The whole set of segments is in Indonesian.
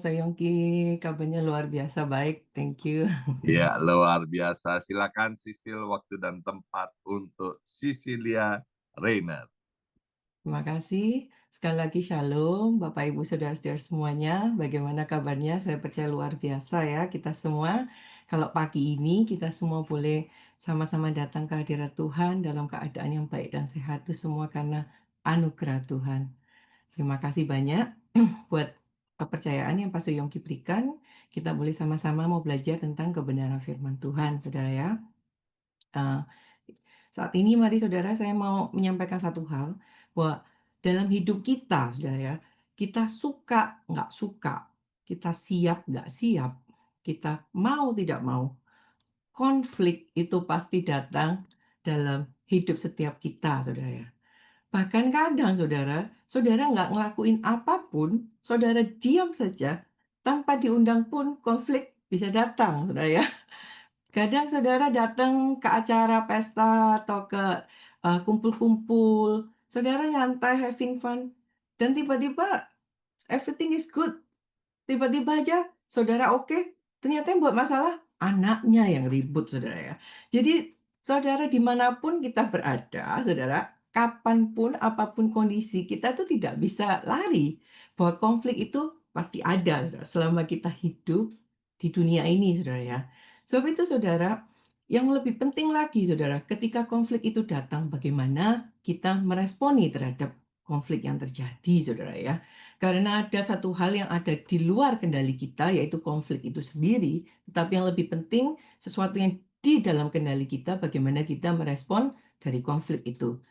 Mas Yongki, kabarnya luar biasa baik, thank you. Ya, luar biasa. Silakan Sisil waktu dan tempat untuk Sisilia Reiner. Terima kasih. Sekali lagi Shalom, Bapak Ibu Saudara-saudara semuanya. Bagaimana kabarnya? Saya percaya luar biasa ya kita semua. Kalau pagi ini kita semua boleh sama-sama datang ke hadirat Tuhan dalam keadaan yang baik dan sehat itu semua karena anugerah Tuhan. Terima kasih banyak buat kepercayaan yang Pastor Yongki berikan. Kita boleh sama-sama mau belajar tentang kebenaran firman Tuhan, saudara ya. Eh, Saat ini mari saudara saya mau menyampaikan satu hal bahwa dalam hidup kita saudara ya, kita suka nggak suka, kita siap nggak siap, kita mau tidak mau, konflik itu pasti datang dalam hidup setiap kita saudara ya. Bahkan kadang saudara nggak ngelakuin apapun, saudara diam saja, tanpa diundang pun konflik bisa datang saudara ya. Kadang saudara datang ke acara pesta atau ke kumpul-kumpul, saudara nyantai, having fun, dan tiba-tiba everything is good. Tiba-tiba aja saudara oke, ternyata yang buat masalah anaknya yang ribut saudara ya. Jadi saudara dimanapun kita berada, saudara, kapanpun apapun kondisi kita tuh tidak bisa lari bahwa konflik itu pasti ada saudara, selama kita hidup di dunia ini saudara ya. Sebab itu saudara, yang lebih penting lagi saudara, ketika konflik itu datang, bagaimana kita meresponi terhadap konflik yang terjadi saudara ya. Karena ada satu hal yang ada di luar kendali kita, yaitu konflik itu sendiri. Tetapi yang lebih penting, sesuatu yang di dalam kendali kita, bagaimana kita merespon dari konflik itu.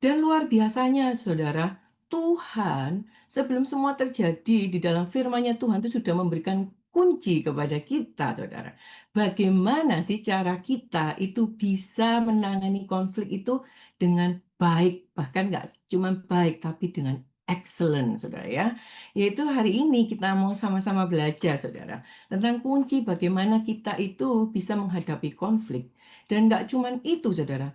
Dan luar biasanya, saudara, Tuhan sebelum semua terjadi di dalam firman-Nya Tuhan itu sudah memberikan kunci kepada kita, saudara. Bagaimana sih cara kita itu bisa menangani konflik itu dengan baik, bahkan nggak cuma baik, tapi dengan excellent, saudara ya. Yaitu hari ini kita mau sama-sama belajar, saudara, tentang kunci bagaimana kita itu bisa menghadapi konflik. Dan nggak cuma itu, saudara.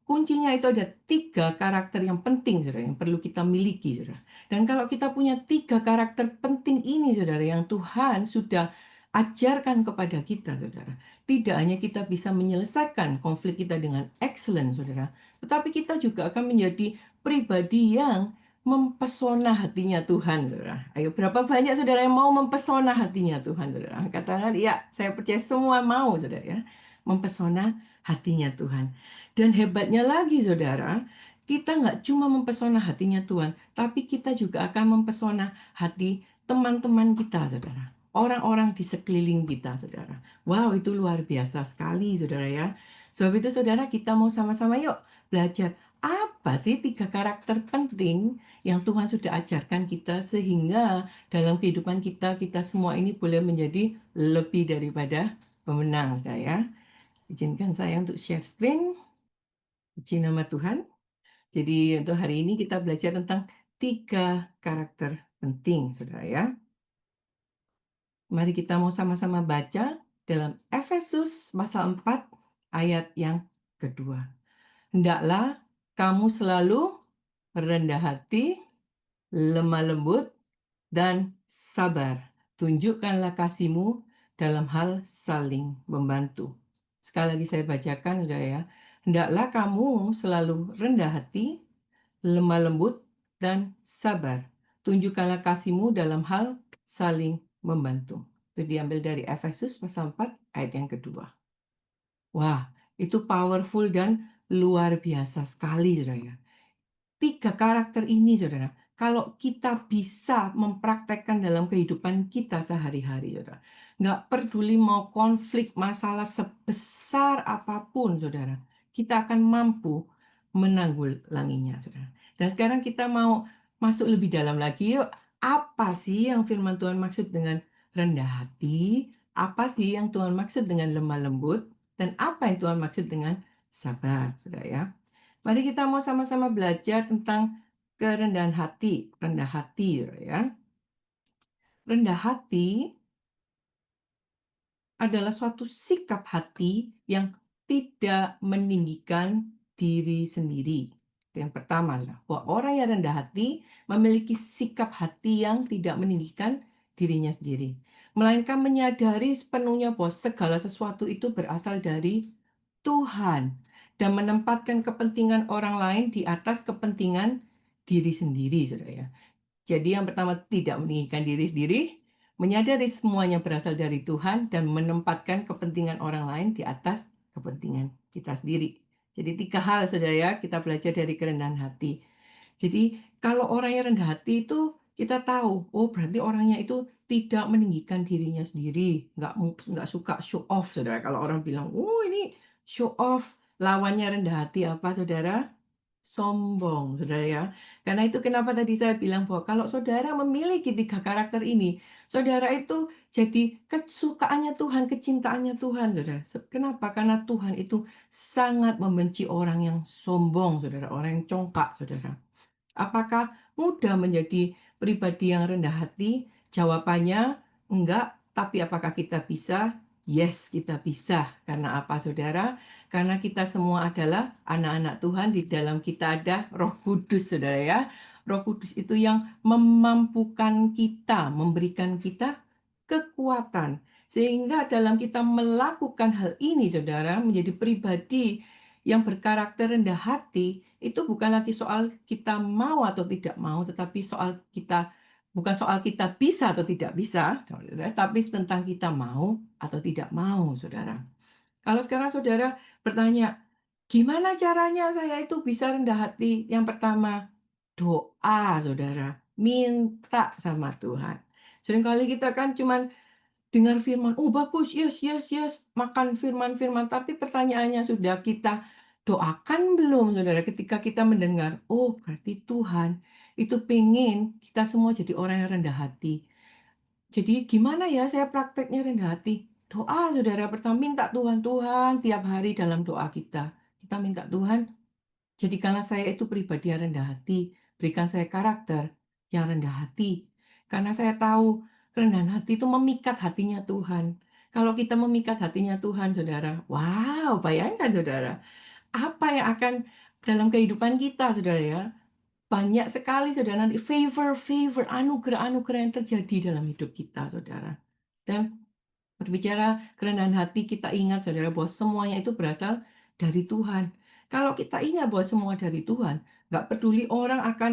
Kuncinya itu ada tiga karakter yang penting, saudara, yang perlu kita miliki, saudara. Dan kalau kita punya tiga karakter penting ini, saudara, yang Tuhan sudah ajarkan kepada kita, saudara, tidak hanya kita bisa menyelesaikan konflik kita dengan excellent, saudara, tetapi kita juga akan menjadi pribadi yang mempesona hatinya Tuhan, saudara. Ayo, berapa banyak saudara yang mau mempesona hatinya Tuhan, saudara? Katakan, ya, saya percaya semua mau, saudara, ya, mempesona hatinya Tuhan. Dan hebatnya lagi, saudara, kita nggak cuma mempesona hatinya Tuhan, tapi kita juga akan mempesona hati teman-teman kita, saudara. Orang-orang di sekeliling kita, saudara. Wow, itu luar biasa sekali, saudara ya. Sebab itu, saudara, kita mau sama-sama yuk belajar apa sih tiga karakter penting yang Tuhan sudah ajarkan kita sehingga dalam kehidupan kita, kita semua ini boleh menjadi lebih daripada pemenang, saudara ya. Izinkan saya untuk share screen. Puji nama Tuhan. Jadi untuk hari ini kita belajar tentang tiga karakter penting, saudara ya. Mari kita mau sama-sama baca dalam Efesus pasal 4 ayat yang kedua. Hendaklah kamu selalu rendah hati, lemah lembut, dan sabar. Tunjukkanlah kasihmu dalam hal saling membantu. Sekali lagi saya bacakan, saudara ya. Hendaklah kamu selalu rendah hati, lemah lembut, dan sabar. Tunjukkanlah kasihmu dalam hal saling membantu. Itu diambil dari Efesus pasal 4 ayat yang kedua. Wah, itu powerful dan luar biasa sekali, saudara ya. Tiga karakter ini, saudara, kalau kita bisa mempraktekkan dalam kehidupan kita sehari-hari, saudara, nggak peduli mau konflik masalah sebesar apapun, saudara, kita akan mampu menanggulanginya, saudara. Dan sekarang kita mau masuk lebih dalam lagi, yuk. Apa sih yang firman Tuhan maksud dengan rendah hati? Apa sih yang Tuhan maksud dengan lemah lembut? Dan apa yang Tuhan maksud dengan sabar, saudara ya? Mari kita mau sama-sama belajar tentang kerendahan hati, rendah hati ya. Rendah hati adalah suatu sikap hati yang tidak meninggikan diri sendiri. Itu yang pertama adalah bahwa orang yang rendah hati memiliki sikap hati yang tidak meninggikan dirinya sendiri, melainkan menyadari sepenuhnya bahwa segala sesuatu itu berasal dari Tuhan dan menempatkan kepentingan orang lain di atas kepentingan diri sendiri, Saudara ya. Jadi yang pertama tidak meninggikan diri sendiri, menyadari semuanya berasal dari Tuhan dan menempatkan kepentingan orang lain di atas kepentingan kita sendiri. Jadi 3 hal Saudara ya, kita belajar dari kerendahan hati. Jadi kalau orang yang rendah hati itu kita tahu, oh berarti orangnya itu tidak meninggikan dirinya sendiri, nggak suka show off Saudara. Kalau orang bilang, "Oh ini show off." Lawannya rendah hati apa Saudara? Sombong, Saudara ya. Karena itu kenapa tadi saya bilang bahwa kalau Saudara memiliki 3 karakter ini, Saudara itu jadi kesukaannya Tuhan, kecintaannya Tuhan, Saudara. Kenapa? Karena Tuhan itu sangat membenci orang yang sombong, Saudara, orang yang congkak, Saudara. Apakah mudah menjadi pribadi yang rendah hati? Jawabannya enggak, tapi apakah kita bisa? Yes, kita bisa. Karena apa, Saudara? Karena kita semua adalah anak-anak Tuhan, di dalam kita ada Roh Kudus, Saudara ya. Roh Kudus itu yang memampukan kita, memberikan kita kekuatan. Sehingga dalam kita melakukan hal ini, Saudara, menjadi pribadi yang berkarakter rendah hati, itu bukan lagi soal kita mau atau tidak mau, tetapi bukan soal kita bisa atau tidak bisa, saudara, tapi tentang kita mau atau tidak mau, saudara. Kalau sekarang saudara bertanya, gimana caranya saya itu bisa rendah hati? Yang pertama, doa, saudara. Minta sama Tuhan. Seringkali kita kan cuman dengar firman, oh bagus, yes, yes, yes, makan firman-firman. Tapi pertanyaannya sudah kita doakan belum, saudara, ketika kita mendengar, oh berarti Tuhan itu pengen kita semua jadi orang yang rendah hati. Jadi gimana ya saya prakteknya rendah hati? Doa, saudara, pertama minta Tuhan, Tuhan tiap hari dalam doa kita. Kita minta Tuhan, jadikanlah saya itu pribadi yang rendah hati. Berikan saya karakter yang rendah hati. Karena saya tahu kerendahan hati itu memikat hatinya Tuhan. Kalau kita memikat hatinya Tuhan, saudara, wow, bayangkan saudara, apa yang akan dalam kehidupan kita, saudara ya. Banyak sekali saudara nanti favor, anugerah-anugerah yang terjadi dalam hidup kita, saudara. Dan berbicara kerendahan hati, kita ingat saudara bahwa semuanya itu berasal dari Tuhan. Kalau kita ingat bahwa semua dari Tuhan, nggak peduli orang akan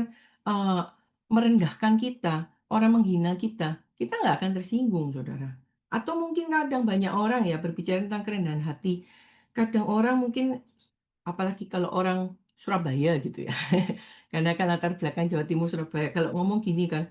eh, merendahkan kita, orang menghina kita nggak akan tersinggung, saudara. Atau mungkin kadang banyak orang ya berbicara tentang kerendahan hati. Kadang orang mungkin, apalagi kalau orang Surabaya gitu ya, karena kan latar belakang Jawa Timur Surabaya, kalau ngomong gini kan,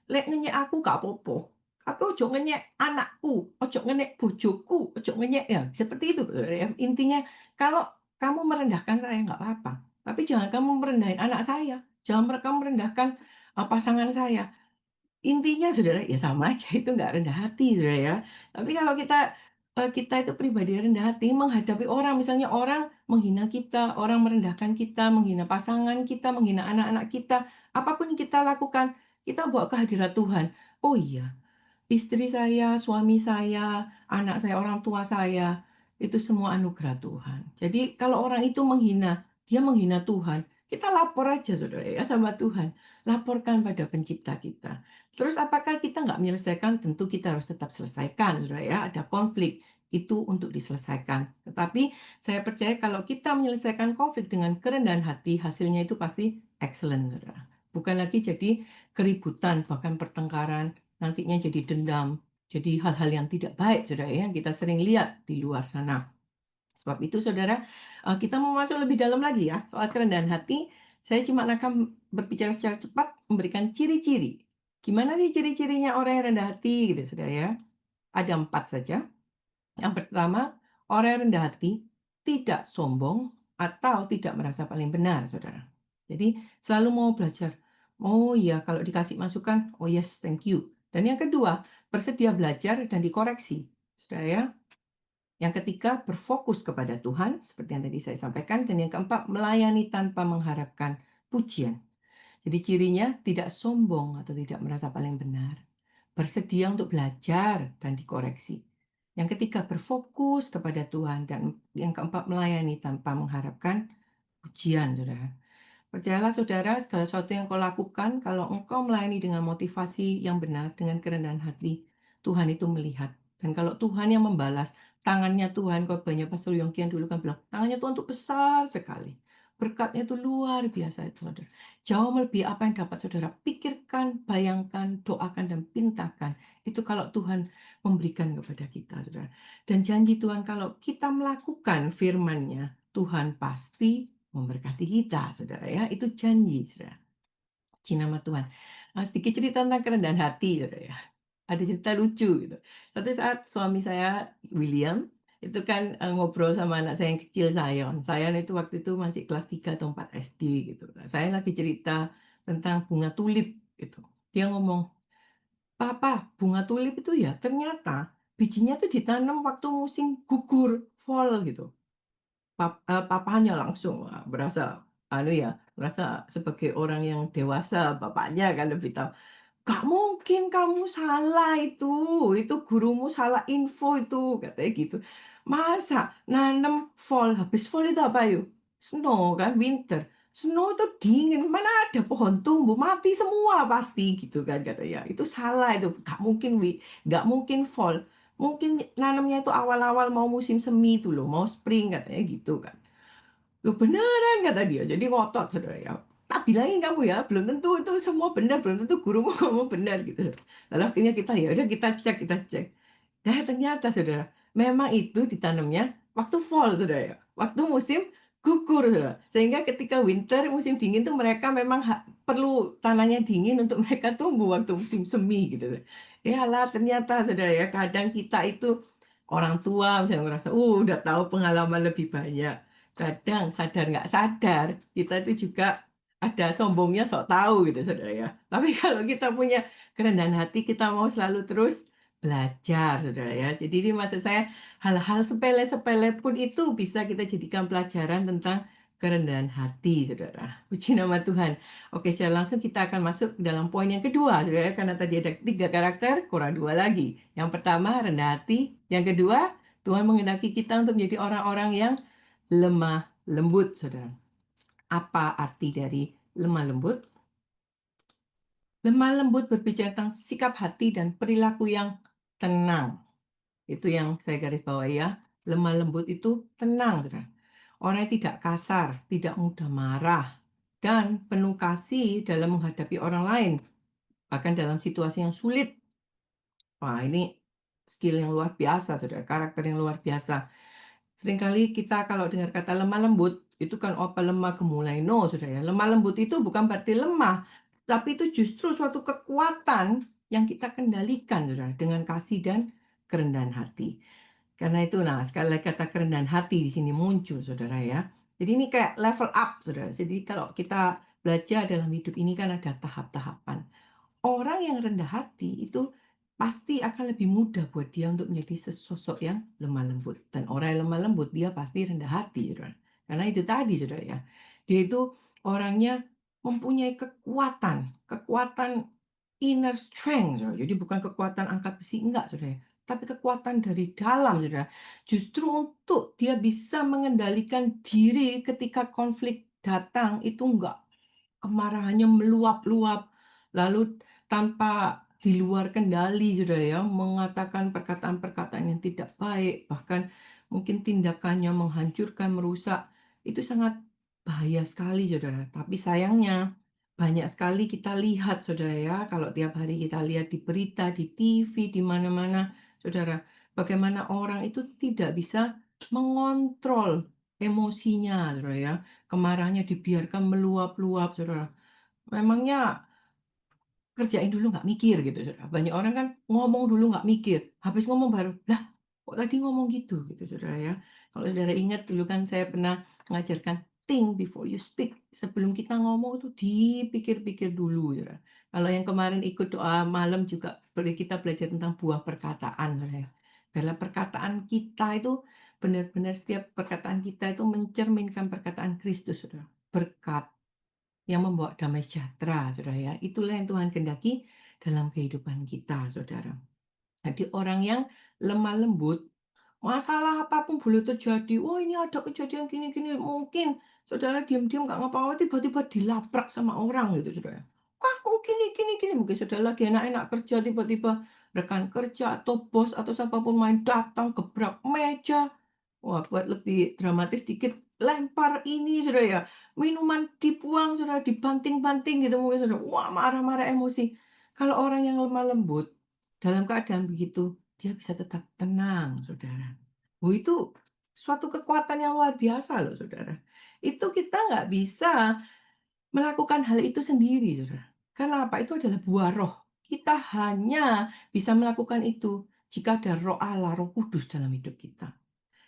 lek ngenyek aku gak apa-apa, tapi ojo ngenyek anakku, ojo ngenyek bojoku, ojo ngenyek ya, seperti itu, ya. Intinya kalau kamu merendahkan saya nggak apa-apa, tapi jangan kamu merendahin anak saya, jangan kamu merendahkan, pasangan saya. Intinya saudara, ya sama aja itu nggak rendah hati saudara ya. Tapi kalau kita itu pribadi yang rendah hati menghadapi orang, misalnya orang menghina kita, orang merendahkan kita, menghina pasangan kita, menghina anak-anak kita, apapun yang kita lakukan, kita bawa ke hadirat Tuhan. Oh iya, istri saya, suami saya, anak saya, orang tua saya, itu semua anugerah Tuhan. Jadi kalau orang itu menghina, dia menghina Tuhan, kita lapor aja saudara ya sama Tuhan. Laporkan pada pencipta kita. Terus apakah kita nggak menyelesaikan? Tentu kita harus tetap selesaikan saudara ya. Ada konflik, itu untuk diselesaikan. Tetapi saya percaya kalau kita menyelesaikan konflik dengan kerendahan hati, hasilnya itu pasti excellent saudara. Bukan lagi jadi keributan, bahkan pertengkaran, nantinya jadi dendam, jadi hal-hal yang tidak baik, saudara ya, yang kita sering lihat di luar sana. Sebab itu, saudara, kita mau masuk lebih dalam lagi ya soal kerendahan hati. Saya cuma akan berbicara secara cepat, memberikan ciri-ciri. Gimana sih ciri-cirinya orang yang rendah hati, gitu, saudara ya? Ada 4 saja. Yang pertama, orang yang rendah hati tidak sombong atau tidak merasa paling benar, saudara. Jadi selalu mau belajar. Oh iya, kalau dikasih masukan, oh yes, thank you. Dan yang kedua, bersedia belajar dan dikoreksi. Saudara ya. Yang ketiga, berfokus kepada Tuhan, seperti yang tadi saya sampaikan. Dan yang keempat, melayani tanpa mengharapkan pujian. Jadi cirinya tidak sombong atau tidak merasa paling benar. Bersedia untuk belajar dan dikoreksi. Yang ketiga, berfokus kepada Tuhan. Dan yang keempat, melayani tanpa mengharapkan pujian, saudara. Percayalah saudara, segala sesuatu yang kau lakukan, kalau engkau melayani dengan motivasi yang benar, dengan kerendahan hati, Tuhan itu melihat. Dan kalau Tuhan yang membalas, tangannya Tuhan, korbannya Pastor Yongkian dulu kan bilang, tangannya Tuhan itu besar sekali. Berkatnya itu luar biasa itu saudara. Jauh melebihi apa yang dapat saudara pikirkan, bayangkan, doakan, dan pintakan. Itu kalau Tuhan memberikan kepada kita, saudara. Dan janji Tuhan kalau kita melakukan firman-Nya, Tuhan pasti memberkati kita, saudara ya. Itu janji, saudara. Puji nama Tuhan. Sedikit cerita tentang kerendahan hati, saudara ya. Ada cerita lucu gitu. Suatu saat suami saya, William, itu kan ngobrol sama anak saya yang kecil, Zion. Zion itu waktu itu masih kelas 3 atau 4 SD gitu. Nah, saya lagi cerita tentang bunga tulip gitu. Dia ngomong, "Papa, bunga tulip itu ya ternyata bijinya tuh ditanam waktu musim gugur, fall gitu." Papanya langsung, wah berasa merasa sebagai orang yang dewasa, bapaknya kan lebih tahu, "Gak mungkin kamu salah itu gurumu salah info itu," katanya gitu. "Masa nanam fall, habis fall itu apa yuk? Snow kan, winter. Snow itu dingin, mana ada pohon tumbuh, mati semua pasti," gitu kan katanya. "Itu salah itu, gak mungkin fall. Mungkin nanamnya itu awal-awal mau musim semi itu loh, mau spring," katanya gitu kan. "Loh beneran?" kata dia, jadi ngotot saudara ya. "Tak bilangin kamu ya, belum tentu itu semua benar, belum tentu gurumu ngomong benar," gitu. Lalu akhirnya ya udah kita cek. Nah ternyata saudara, memang itu ditanamnya waktu fall saudara ya, waktu musim gugur saudara. Sehingga ketika winter, musim dingin tuh mereka memang perlu tanahnya dingin untuk mereka tumbuh waktu musim semi gitu. Yalah ternyata saudara ya, kadang kita itu orang tua misalnya ngerasa, udah tahu pengalaman lebih banyak. Kadang sadar nggak sadar, kita itu juga ada sombongnya sok tahu gitu saudara ya. Tapi kalau kita punya kerendahan hati, kita mau selalu terus belajar, saudara ya. Jadi ini maksud saya hal-hal sepele-sepele pun itu bisa kita jadikan pelajaran tentang kerendahan hati, saudara. Puji nama Tuhan. Oke, secara langsung kita akan masuk ke dalam poin yang kedua, saudara. Karena tadi ada 3 karakter, kurang 2 lagi. Yang pertama, rendah hati. Yang kedua, Tuhan menghendaki kita untuk menjadi orang-orang yang lemah lembut, saudara. Apa arti dari lemah lembut? Lemah lembut berbicara tentang sikap hati dan perilaku yang tenang. Itu yang saya garis bawahi ya. Lemah lembut itu tenang, saudara. Orang yang tidak kasar, tidak mudah marah, dan penuh kasih dalam menghadapi orang lain, bahkan dalam situasi yang sulit. Wah, ini skill yang luar biasa, saudara. Karakter yang luar biasa. Seringkali kita kalau dengar kata lemah lembut, itu kan apa lemah gemulai. No, saudara ya. Lemah lembut itu bukan berarti lemah, tapi itu justru suatu kekuatan yang kita kendalikan, saudara, dengan kasih dan kerendahan hati. Karena itu, nah sekali lagi kata kerendahan hati di sini muncul, saudara ya. Jadi ini kayak level up, saudara. Jadi kalau kita belajar dalam hidup ini kan ada tahap-tahapan. Orang yang rendah hati itu pasti akan lebih mudah buat dia untuk menjadi sesosok yang lemah lembut. Dan orang yang lemah lembut dia pasti rendah hati, saudara. Karena itu tadi, saudara ya. Dia itu orangnya mempunyai kekuatan, kekuatan inner strength, saudara. Jadi bukan kekuatan angkat besi, enggak, saudara. Tapi kekuatan dari dalam, saudara. Justru untuk dia bisa mengendalikan diri ketika konflik datang itu enggak kemarahannya meluap-luap, lalu tanpa di luar kendali sudah ya, mengatakan perkataan-perkataan yang tidak baik, bahkan mungkin tindakannya menghancurkan, merusak, itu sangat bahaya sekali saudara. Tapi sayangnya banyak sekali kita lihat saudara ya, kalau tiap hari kita lihat di berita, di TV, di mana-mana saudara, bagaimana orang itu tidak bisa mengontrol emosinya saudara ya. Kemarahannya dibiarkan meluap-luap, saudara. Memangnya kerjain dulu nggak mikir gitu, saudara. Banyak orang kan ngomong dulu nggak mikir, habis ngomong baru, "Lah, kok tadi ngomong gitu?" Gitu, saudara ya. Kalau saudara ingat dulu kan saya pernah mengajarkan, "Think before you speak." Sebelum kita ngomong itu dipikir-pikir dulu, saudara. Kalau yang kemarin ikut doa malam juga kita belajar tentang buah perkataan, saudara ya. Dalam perkataan kita itu benar-benar setiap perkataan kita itu mencerminkan perkataan Kristus, saudara. Berkat yang membawa damai sejahtera, saudara ya. Itulah yang Tuhan kehendaki dalam kehidupan kita, saudara. Jadi orang yang lemah lembut, masalah apapun boleh terjadi, "Oh, ini ada kejadian gini gini," mungkin saudara diam-diam nggak ngapa-ngapain, tiba-tiba dilabrak sama orang gitu, saudara. "Kamu gini gini gini," mungkin saudara lagi enak-enak kerja, tiba-tiba rekan kerja atau bos atau siapapun main datang gebrak meja. Wah, buat lebih dramatis dikit, lempar ini saudara ya, minuman dibuang saudara, dibanting-banting gitu mungkin saudara. Wah, marah-marah emosi. Kalau orang yang lemah lembut, dalam keadaan begitu, dia bisa tetap tenang saudara. Oh, itu suatu kekuatan yang luar biasa loh saudara. Itu kita nggak bisa melakukan hal itu sendiri saudara. Karena apa? Itu adalah buah roh. Kita hanya bisa melakukan itu jika ada roh Allah, roh kudus dalam hidup kita.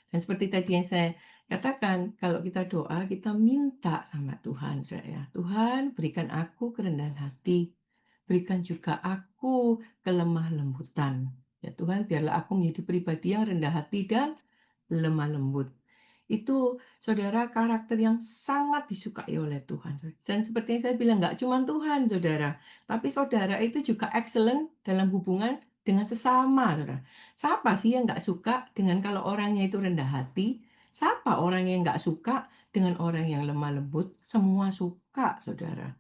Dan seperti tadi yang saya katakan, kalau kita doa, kita minta sama Tuhan, saudara ya. Tuhan, berikan aku kerendahan hati, berikan juga aku kelemah lembutan. Ya Tuhan, biarlah aku menjadi pribadi yang rendah hati dan lemah lembut. Itu, saudara, karakter yang sangat disukai oleh Tuhan. Dan seperti yang saya bilang, nggak cuma Tuhan, saudara. Tapi saudara itu juga excellent dalam hubungan dengan sesama, saudara. Siapa sih yang nggak suka dengan kalau orangnya itu rendah hati? Siapa orang yang nggak suka dengan orang yang lemah lembut? Semua suka, saudara.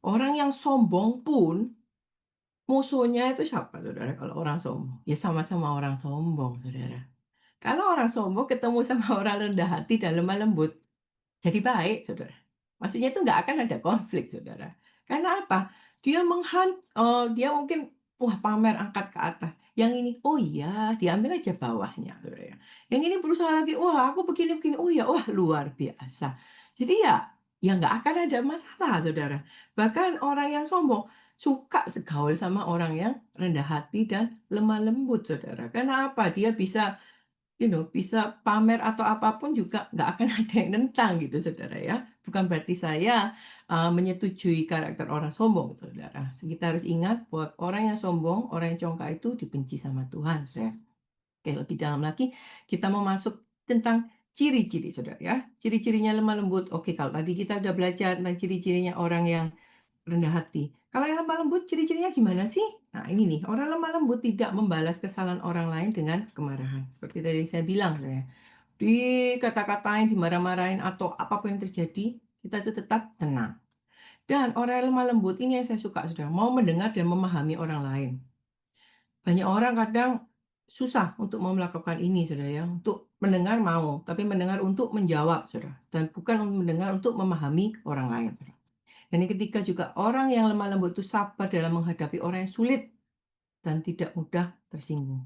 Orang yang sombong pun, musuhnya itu siapa, saudara? Kalau orang sombong, ya sama-sama orang sombong, saudara. Kalau orang sombong ketemu sama orang rendah hati dan lemah lembut, jadi baik, saudara. Maksudnya itu nggak akan ada konflik, saudara. Karena apa? Dia mungkin, wah pamer angkat ke atas. Yang ini, oh iya, diambil aja bawahnya, saudara ya. Yang ini berusaha lagi, wah aku begini-begini, oh ya, wah luar biasa. Jadi ya nggak akan ada masalah, saudara. Bahkan orang yang sombong suka segaul sama orang yang rendah hati dan lemah lembut, saudara. Karena apa? Dia bisa bisa pamer atau apapun juga nggak akan ada yang nentang gitu, saudara ya. Bukan berarti saya, menyetujui karakter orang sombong, saudara. Kita harus ingat bahwa orang yang sombong, orang yang congkak itu dibenci sama Tuhan, saudara. Oke, lebih dalam lagi, kita mau masuk tentang ciri-ciri, saudara ya. Ciri-cirinya lemah lembut, oke kalau tadi kita udah belajar tentang ciri-cirinya orang yang rendah hati. Kalau yang lemah lembut ciri-cirinya gimana sih? Nah ini nih, orang lemah lembut tidak membalas kesalahan orang lain dengan kemarahan. Seperti tadi saya bilang, saya dikata-katain, dimarah-marahin, atau apapun yang terjadi, kita itu tetap tenang. Dan orang yang lemah lembut ini yang saya suka, sudah mau mendengar dan memahami orang lain. Banyak orang kadang susah untuk mau melakukan ini, saudara ya. Untuk mendengar mau, tapi mendengar untuk menjawab, saudara. Dan bukan untuk mendengar untuk memahami orang lain. Saudara. Dan yang ketiga juga orang yang lemah lembut itu sabar dalam menghadapi orang yang sulit dan tidak mudah tersinggung.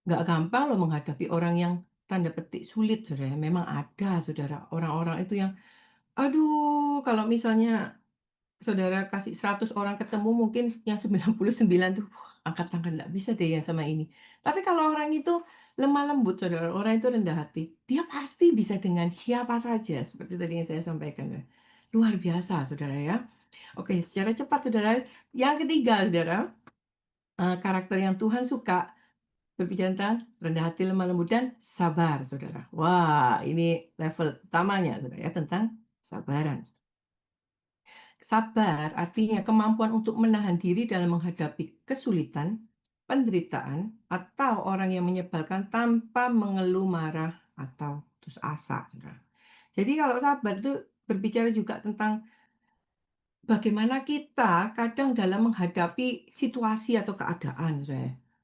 Nggak gampang loh menghadapi orang yang tanda petik sulit, saudara. Memang ada, saudara, orang-orang itu yang, aduh, kalau misalnya saudara kasih 100 orang ketemu, mungkin yang 99 tuh, "Wah, angkat tangan, nggak bisa deh yang sama ini." Tapi kalau orang itu lemah lembut, saudara, orang itu rendah hati, dia pasti bisa dengan siapa saja, seperti tadi yang saya sampaikan ya. Luar biasa, saudara ya. Oke, secara cepat, saudara. Yang ketiga, saudara, karakter yang Tuhan suka berbicara tentang rendah hati, lemah lembut, dan sabar, saudara. Wah, ini level utamanya, saudara ya, tentang sabaran. Sabar artinya kemampuan untuk menahan diri dalam menghadapi kesulitan, penderitaan, atau orang yang menyebalkan tanpa mengeluh, marah, atau putus asa, saudara. Jadi kalau sabar itu berbicara juga tentang bagaimana kita kadang dalam menghadapi situasi atau keadaan,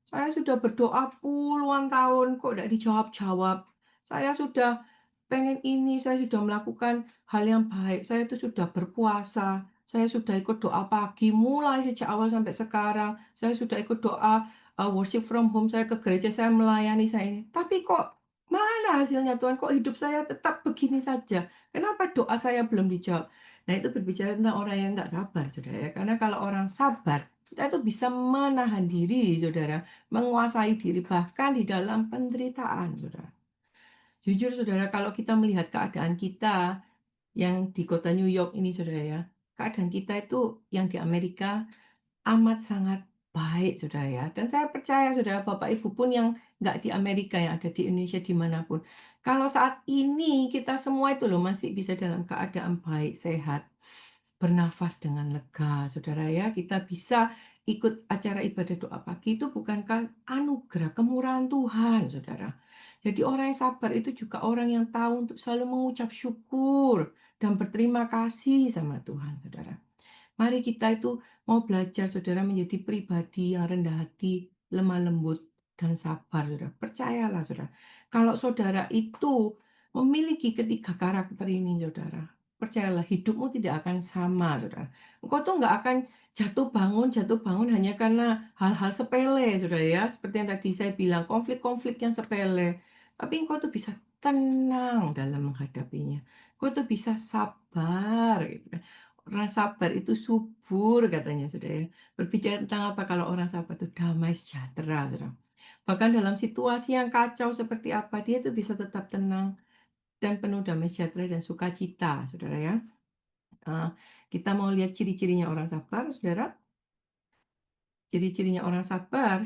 saya sudah berdoa puluhan tahun kok tidak dijawab-jawab. Saya sudah pengen ini, saya sudah melakukan hal yang baik, saya itu sudah berpuasa, saya sudah ikut doa pagi mulai sejak awal sampai sekarang, saya sudah ikut doa, worship from home, saya ke gereja, saya melayani, saya ini. Tapi kok mana hasilnya Tuhan? Kok hidup saya tetap begini saja? Kenapa doa saya belum dijawab? Nah, itu berbicara tentang orang yang nggak sabar, saudara ya. Karena kalau orang sabar, kita itu bisa menahan diri, saudara, menguasai diri bahkan di dalam penderitaan, saudara. Jujur, saudara, kalau kita melihat keadaan kita yang di kota New York ini, saudara ya, keadaan kita itu yang di Amerika amat sangat baik, saudara ya. Dan saya percaya, saudara, Bapak Ibu pun yang nggak di Amerika, yang ada di Indonesia, dimanapun. Kalau saat ini kita semua itu loh masih bisa dalam keadaan baik, sehat. bernafas dengan lega, saudara ya. Kita bisa ikut acara ibadah doa pagi itu bukankah anugerah, kemurahan Tuhan, saudara. Jadi orang yang sabar itu juga orang yang tahu untuk selalu mengucap syukur dan berterima kasih sama Tuhan, saudara. Mari kita itu mau belajar, saudara, menjadi pribadi yang rendah hati, lemah lembut, dan sabar, saudara. Percayalah, saudara. Kalau saudara itu memiliki ketiga karakter ini, saudara, percayalah hidupmu tidak akan sama, saudara. Engkau tuh nggak akan jatuh bangun hanya karena hal-hal sepele, saudara ya. Seperti yang tadi saya bilang, konflik-konflik yang sepele. Tapi engkau tuh bisa tenang dalam menghadapinya. Engkau tuh bisa sabar, gitu kan. Orang sabar itu subur katanya, Saudara ya. Berbicara tentang apa kalau orang sabar itu damai sejahtera, Saudara. Bahkan dalam situasi yang kacau seperti apa, dia itu bisa tetap tenang dan penuh damai sejahtera dan sukacita, Saudara ya. Eee, kita mau lihat ciri-cirinya orang sabar, Saudara. Ciri-cirinya orang sabar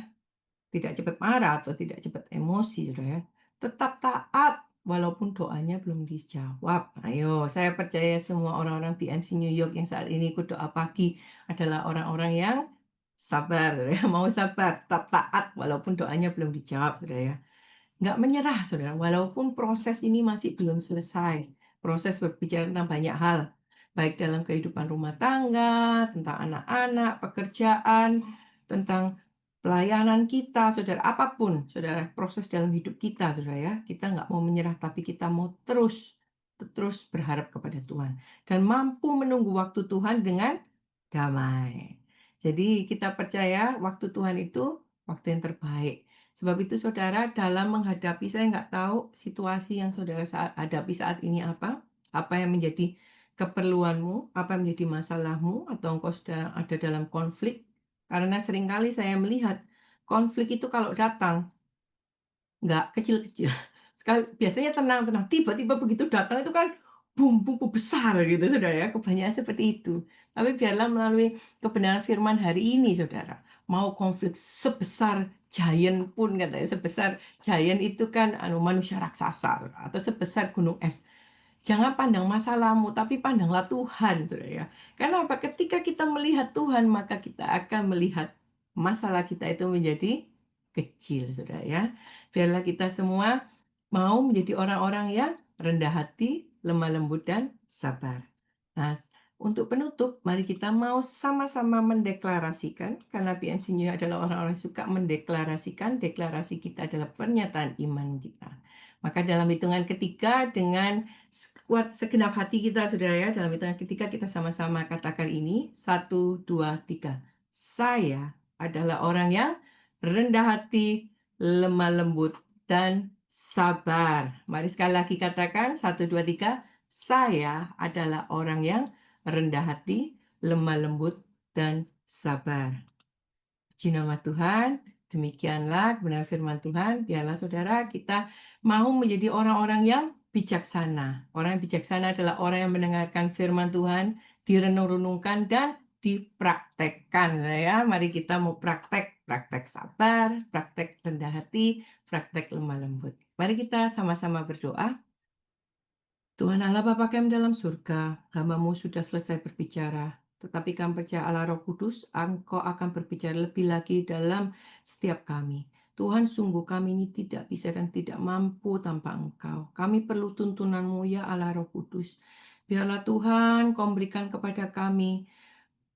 tidak cepat marah atau tidak cepat emosi, Saudara ya. Tetap taat walaupun doanya belum dijawab. Ayo, saya percaya semua orang-orang PMC New York yang saat ini ikut doa pagi adalah orang-orang yang sabar, Saudara ya. Mau sabar, tetap taat walaupun doanya belum dijawab, Saudara ya. Nggak menyerah, Saudara, walaupun proses ini masih belum selesai. Proses berbicara tentang banyak hal, baik dalam kehidupan rumah tangga, tentang anak-anak, pekerjaan, tentang pelayanan kita, Saudara, apapun, Saudara, proses dalam hidup kita, Saudara ya. Kita nggak mau menyerah, tapi kita mau terus terus berharap kepada Tuhan dan mampu menunggu waktu Tuhan dengan damai. Jadi kita percaya waktu Tuhan itu waktu yang terbaik. Sebab itu saudara dalam menghadapi saya nggak tahu situasi yang saudara hadapi saat ini apa yang menjadi keperluanmu, apa yang menjadi masalahmu, atau engkau sedang ada dalam konflik. Karena seringkali saya melihat konflik itu kalau datang nggak kecil-kecil. Biasanya tenang-tenang, tiba-tiba begitu datang itu kan bum, bum, bum, besar gitu Saudara ya, kebanyakan seperti itu. Tapi biarlah melalui kebenaran firman hari ini Saudara, mau konflik sebesar giant pun katanya, sebesar giant itu kan manusia raksasa atau sebesar gunung es. Jangan pandang masalahmu, tapi pandanglah Tuhan, Saudara ya. Karena apa? Ketika kita melihat Tuhan, maka kita akan melihat masalah kita itu menjadi kecil, Saudara ya. Biarlah kita semua mau menjadi orang-orang yang rendah hati, lemah lembut, dan sabar. Nah, untuk penutup, mari kita mau sama-sama mendeklarasikan, karena PMC New adalah orang-orang yang suka mendeklarasikan, deklarasi kita adalah pernyataan iman kita. Maka dalam hitungan ketiga dengan sekuat segenap hati kita, Saudara ya, dalam hitungan ketiga kita sama-sama katakan ini, satu, dua, tiga. Saya adalah orang yang rendah hati, lemah lembut, dan sabar. Mari sekali lagi katakan, satu, dua, tiga. Saya adalah orang yang rendah hati, lemah lembut, dan sabar. Puji nama Tuhan, demikianlah kebenaran firman Tuhan. Biarlah saudara kita mau menjadi orang-orang yang bijaksana. Orang yang bijaksana adalah orang yang mendengarkan firman Tuhan, direnung-renungkan, dan dipraktekkan. Ya, mari kita mau praktek, praktek sabar, praktek rendah hati, praktek lemah lembut. Mari kita sama-sama berdoa. Tuhan Allah Bapa kami dalam surga, hamba-Mu sudah selesai berbicara. Tetapi kami percaya Allah Roh Kudus, Engkau akan berbicara lebih lagi dalam setiap kami. Tuhan sungguh kami ini tidak bisa dan tidak mampu tanpa Engkau. Kami perlu tuntunan-Mu ya Allah Roh Kudus. Biarlah Tuhan kau berikan kepada kami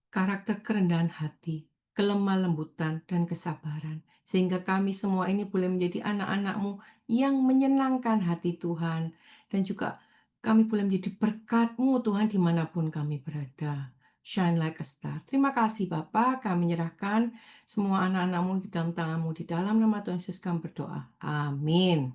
karakter kerendahan hati, kelemah lembutan, dan kesabaran. Sehingga kami semua ini boleh menjadi anak-anak-Mu yang menyenangkan hati Tuhan. Dan juga kami boleh menjadi berkat-Mu Tuhan dimanapun kami berada. Shine like a star. Terima kasih Bapak, kami menyerahkan semua anak-anak-Mu di dalam tangan-Mu. Di dalam nama Tuhan Yesus kami berdoa. Amin.